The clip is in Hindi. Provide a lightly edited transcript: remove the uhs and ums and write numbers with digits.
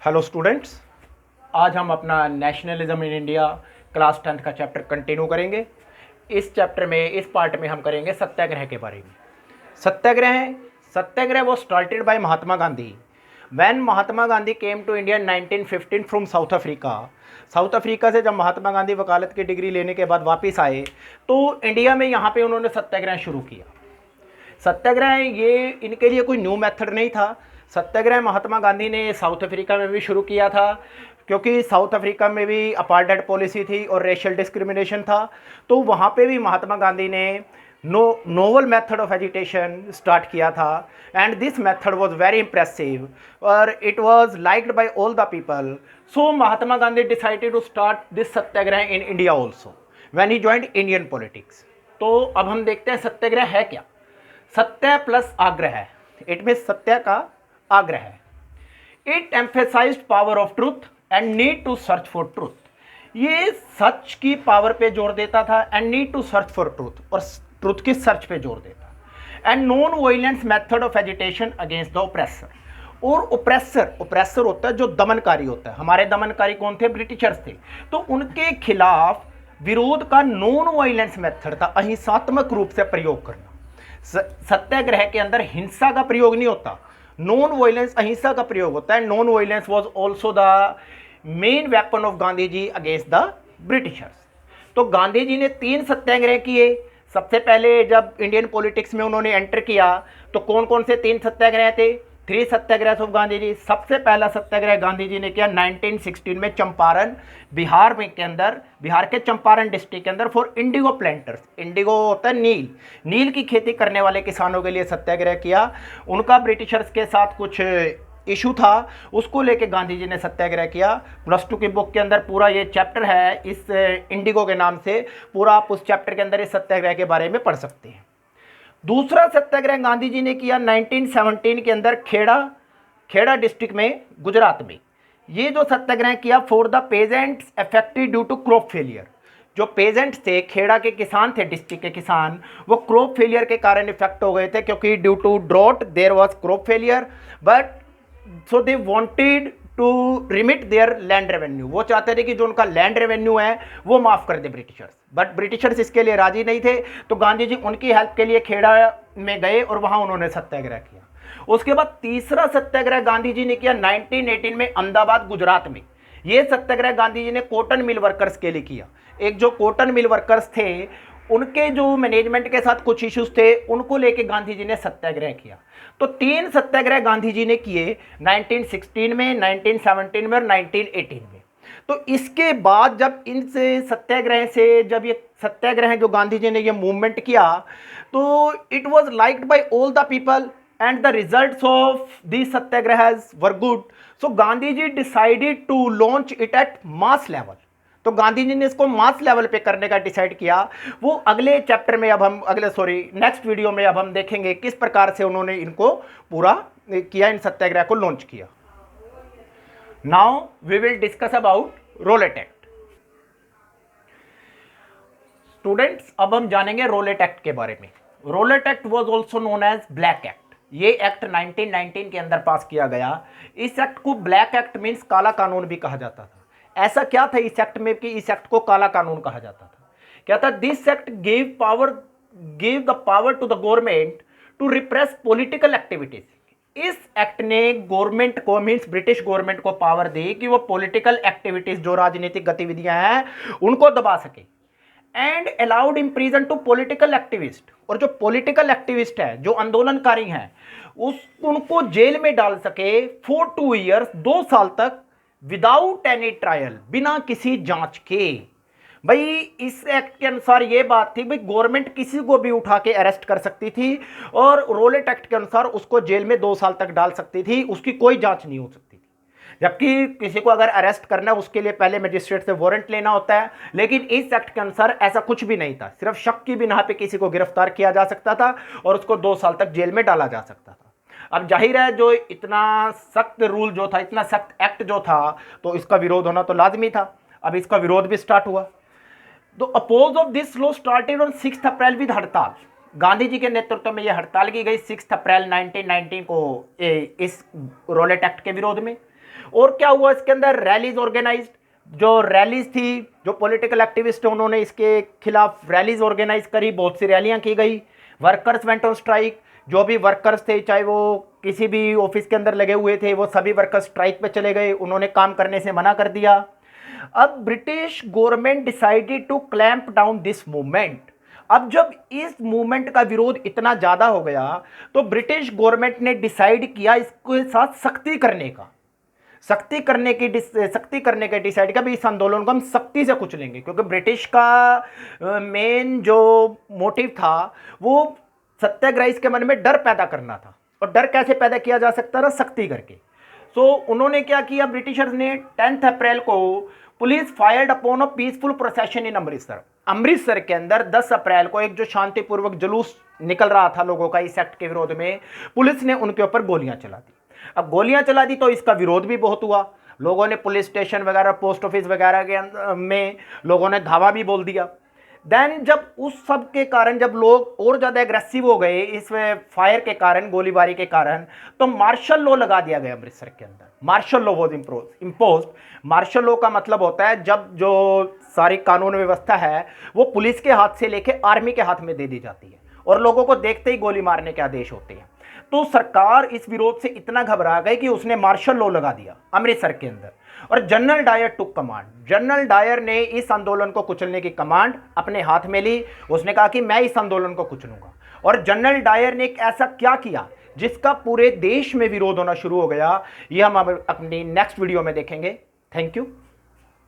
हेलो स्टूडेंट्स, आज हम अपना nationalism in India class 10th का चैप्टर कंटिन्यू करेंगे। इस चैप्टर में, इस पार्ट में हम करेंगे सत्याग्रह के बारे में। सत्याग्रह सत्याग्रह वो started by Mahatma Gandhi when Mahatma Gandhi came to India 1915 from South Africa. South Africa से जब महात्मा गांधी वकालत की डिग्री लेने के बाद वापस आए तो इंडिया में यहाँ पे उन्होंने सत्याग्रह शुरू किया। सत्याग्रह ये इनके लिए कोई न्यू मेथड नहीं था। सत्याग्रह महात्मा गांधी ने साउथ अफ्रीका में भी शुरू किया था, क्योंकि साउथ अफ्रीका में भी अपार्टहाइड पॉलिसी थी और रेशियल डिस्क्रिमिनेशन था। तो वहाँ पे भी महात्मा गांधी ने novel method of agitation start किया था, and this method was very impressive और it was liked by all the people. So Mahatma Gandhi decided to start this satyagraha in India also when he joined Indian politics. तो अब हम देखते हैं सत्याग्रह है क्या। सत्य प्लस आग्रह, इट मीन सत्य का आग्रह है। It emphasized power of truth and need to search for truth. ये सच की पावर पे जोर देता था and need to search for truth, और ट्रूथ की सर्च पे जोर देता। And non violence method of agitation against the oppressor. और ओप्रेसर होता है जो दमनकारी होता है। हमारे दमनकारी कौन थे? ब्रिटिशर्स थे। तो उनके खिलाफ विरोध का नॉन वायलेंस मेथड था अहिंसात्मक रूप से प्रयोग करना। सत्याग्रह के अंदर हिंसा का प्रयोग नहीं होता, नॉन वायलेंस, अहिंसा का प्रयोग होता है। Non violence was also the main weapon of Gandhi ji against the Britishers. तो गांधी जी ने 3 सत्याग्रह किए। सबसे पहले जब इंडियन पॉलिटिक्स में उन्होंने एंटर किया तो कौन कौन से 3 सत्याग्रह थे? 3 सत्याग्रह ऑफ गांधी जी। सबसे पहला सत्याग्रह गांधी जी ने किया 1916 में चंपारण, बिहार में के अंदर, बिहार के चंपारण डिस्ट्रिक्ट के अंदर फॉर इंडिगो प्लांटर्स। इंडिगो होता है नील, नील की खेती करने वाले किसानों के लिए सत्याग्रह किया। उनका ब्रिटिशर्स के साथ कुछ इशू था, उसको लेके गांधी जी ने सत्याग्रह किया। +2 की बुक के अंदर पूरा ये चैप्टर है इस इंडिगो के नाम से। पूरा आप उस चैप्टर के अंदर इस सत्याग्रह के बारे में पढ़ सकते हैं। दूसरा सत्याग्रह गांधी जी ने किया 1917 के अंदर खेड़ा डिस्ट्रिक्ट में, गुजरात में। ये जो सत्याग्रह किया for the peasants affected due to crop failure. जो पेजेंट्स थे, खेड़ा के किसान थे, डिस्ट्रिक्ट के किसान, वो क्रॉप फेलियर के कारण इफेक्ट हो गए थे, क्योंकि due to drought there was crop failure, but so they wanted to remit their land revenue. वो चाहते थे कि जो उनका लैंड रेवेन्यू है वो माफ कर दे ब्रिटिशर्स, बट ब्रिटिशर्स इसके लिए राजी नहीं थे। तो गांधी जी उनकी हेल्प के लिए खेड़ा में गए और वहां उन्होंने सत्याग्रह किया। उसके बाद तीसरा सत्याग्रह गांधी जी ने किया 1918 में अहमदाबाद, गुजरात में। ये सत्याग्रह गांधी जी ने कॉटन मिल वर्कर्स के लिए किया। एक जो कॉटन मिल वर्कर्स थे, उनके जो मैनेजमेंट के साथ कुछ इश्यूज थे, उनको लेके गांधी जी ने सत्याग्रह किया। तो 3 सत्याग्रह गांधी जी ने किए 1916 में, 1917 में और 1918 में। तो इसके बाद जब इन सत्याग्रह से, जब ये सत्याग्रह जो गांधी जी ने ये मूवमेंट किया, तो it was liked by all the people and the results of the satyagrahas were good. So Gandhi ji decided to launch it at mass level. तो गांधी जी ने इसको मास लेवल पे करने का डिसाइड किया। वो अगले चैप्टर में, अब हम नेक्स्ट वीडियो में अब हम देखेंगे किस प्रकार से उन्होंने इनको पूरा किया, इन सत्याग्रह को लॉन्च किया। Now we will discuss about Rowlatt Act. Students, अब हम जानेंगे रोलेट एक्ट के बारे में। Rowlatt Act was also known as black act. ये एक्ट 1919 के अंदर पास किया गया। इस एक्ट को ब्लैक एक्ट मींस काला कानून भी कहा जाता था। ऐसा क्या था इस एक्ट में कि इस एक्ट को काला कानून कहा जाता था? क्या था? This act give the power to the government to repress political activities. इस एक्ट ने गवर्नमेंट को, मींस ब्रिटिश गवर्नमेंट को पावर दी कि वो पॉलिटिकल एक्टिविटीज, जो राजनीतिक गतिविधियां हैं, उनको दबा सके। And allowed imprison to political activist. और जो पॉलिटिकल एक्टिविस्ट है, जो आंदोलनकारी हैं, उनको जेल में डाल सके फॉर 2 ईयर्स, 2 साल तक, विदाउट एनी ट्रायल, बिना किसी जांच के। भाई इस एक्ट के अनुसार ये बात थी, भाई गवर्नमेंट किसी को भी उठा के अरेस्ट कर सकती थी, और रोलेट एक्ट के अनुसार उसको जेल में 2 साल तक डाल सकती थी, उसकी कोई जांच नहीं हो सकती थी। जबकि किसी को अगर अरेस्ट करना है उसके लिए पहले मजिस्ट्रेट से वारंट लेना होता है, लेकिन इस एक्ट के अनुसार ऐसा कुछ भी नहीं था। सिर्फ शक की बिना पे किसी को गिरफ्तार किया जा सकता था और उसको 2 साल तक जेल में डाला जा सकता था। अब जाहिर है, जो इतना सख्त रूल जो था, इतना सख्त एक्ट जो था, तो इसका विरोध होना तो लाजमी था। अब इसका विरोध भी स्टार्ट हुआ। तो oppose of this law started on 6 April with hartal. Gandhi जी के नेतृत्व में यह हड़ताल की गई 6 अप्रैल 1919 को इस रोलेट एक्ट के विरोध में। और क्या हुआ इसके अंदर, रैलीज ऑर्गेनाइज्ड, जो रैलीज थी, जो पॉलिटिकल एक्टिविस्ट उन्होंने इसके खिलाफ रैलीज ऑर्गेनाइज करी, बहुत सी रैलियां की गई। वर्कर्स वेंट ऑन स्ट्राइक, जो भी वर्कर्स थे चाहे वो किसी भी ऑफिस के अंदर लगे हुए थे, वो सभी वर्कर्स स्ट्राइक पे चले गए, उन्होंने काम करने से मना कर दिया। अब British government decided to clamp down this movement. अब जब इस मूवमेंट का विरोध इतना ज्यादा हो गया तो ब्रिटिश गवर्नमेंट ने डिसाइड किया इसके साथ सख्ती करने का, सख्ती करने के डिसाइड किया भी इस आंदोलन को हम सख्ती से कुचलेंगे, क्योंकि ब्रिटिश का मेन जो मोटिव था वो सत्याग्रही के मन में डर पैदा करना था। और डर कैसे पैदा किया जा सकता था, सख्ती करके। सो उन्होंने क्या किया, ब्रिटिशर्स ने 10 अप्रैल को police fired upon a peaceful procession in Amritsar. Amritsar के अंदर 10 अप्रैल को एक जो शांतिपूर्वक जुलूस निकल रहा था लोगों का इस एक्ट के विरोध में, पुलिस ने उनके ऊपर गोलियां चला दी। अब गोलियां चला दी तो इसका विरोध भी बहुत हुआ, लोगों ने पुलिस स्टेशन वगैरह, पोस्ट ऑफिस वगैरह के में लोगों ने धावा भी बोल दिया। देन जब उस सब के कारण जब लोग और ज़्यादा एग्रेसिव हो गए इस फायर के कारण, गोलीबारी के कारण, तो मार्शल लॉ लगा दिया गया अमृतसर के अंदर। Martial law was imposed. Martial law का मतलब होता है जब जो सारी कानून व्यवस्था है वो पुलिस के हाथ से लेके आर्मी के हाथ में दे दी जाती है और लोगों को देखते ही गोली मारने के आदेश होते हैं। तो सरकार इस विरोध से इतना घबरा गई कि उसने मार्शल लॉ लगा दिया अमृतसर के अंदर, और जनरल डायर टुक कमांड। जनरल डायर ने इस आंदोलन को कुचलने की कमांड अपने हाथ में ली। उसने कहा कि मैं इस आंदोलन को कुचलूंगा। और जनरल डायर ने एक ऐसा क्या किया जिसका पूरे देश में विरोध होना शुरू हो गया, यह हम अपनी नेक्स्ट वीडियो में देखेंगे। Thank you.